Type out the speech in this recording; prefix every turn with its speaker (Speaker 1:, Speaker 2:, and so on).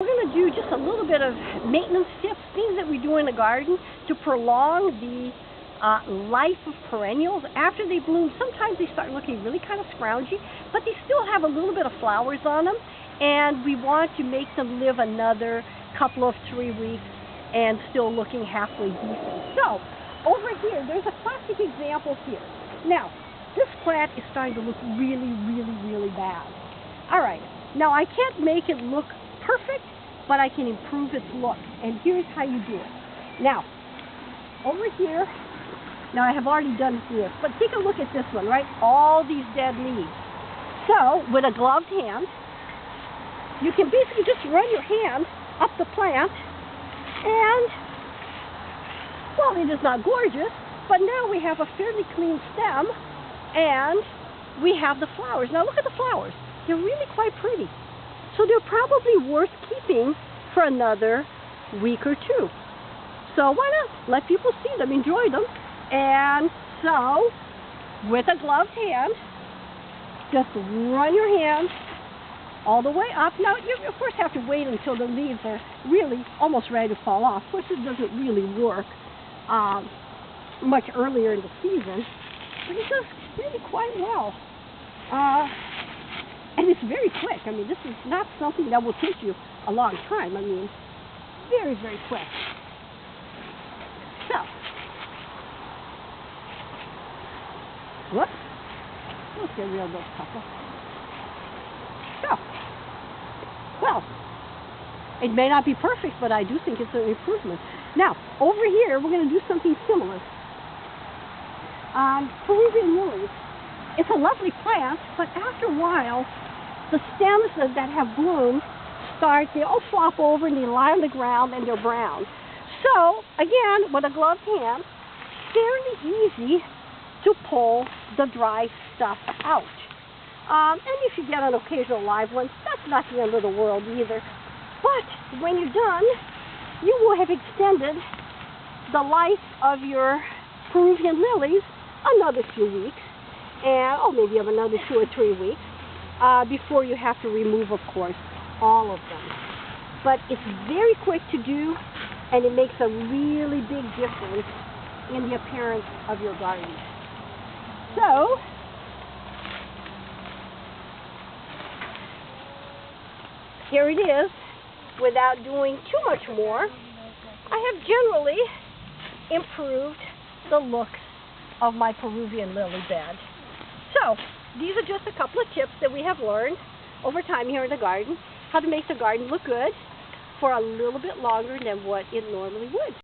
Speaker 1: We're going to do just a little bit of maintenance tips, things that we do in the garden to prolong the life of perennials. After they bloom, sometimes they start looking really kind of scroungy, but they still have a little bit of flowers on them, and we want to make them live another couple of 3 weeks and still looking halfway decent. So, over here, there's a classic example here. Now, this plant is starting to look really bad. All right, now I can't make it look perfect, but I can improve its look, and here's how you do it. Now, over here, now I have already done this, but take a look at this one, right? All these dead leaves. So, with a gloved hand, you can basically just run your hand up the plant, and, well, it is not gorgeous, but now we have a fairly clean stem, and we have the flowers. Now look at the flowers. They're really quite pretty. So they're probably worth keeping for another week or two. So why not let people see them, enjoy them. And so, with a gloved hand, just run your hand all the way up. Now, you of course have to wait until the leaves are really almost ready to fall off. Of course, it doesn't really work much earlier in the season, but it does really quite well. And it's very quick. I mean, this is not something that will take you a long time. I mean, very quick. So, whoops. Let's get rid of those couple. So, well, it may not be perfect, but I do think it's an improvement. Now, over here, we're going to do something similar. Peruvian lilies. It's a lovely plant, but after a while, the stems that have bloomed they all flop over and they lie on the ground and they're brown. So, again, with a gloved hand, fairly easy to pull the dry stuff out. And if you get an occasional live one, that's not the end of the world either. But when you're done, you will have extended the life of your Peruvian lilies another few weeks, and maybe another 2 or 3 weeks, before you have to remove, of course, all of them. But it's very quick to do, and it makes a really big difference in the appearance of your garden. So, here it is, without doing too much more. I have generally improved the looks of my Peruvian lily bed. So, these are just a couple of tips that we have learned over time here in the garden, how to make the garden look good for a little bit longer than what it normally would.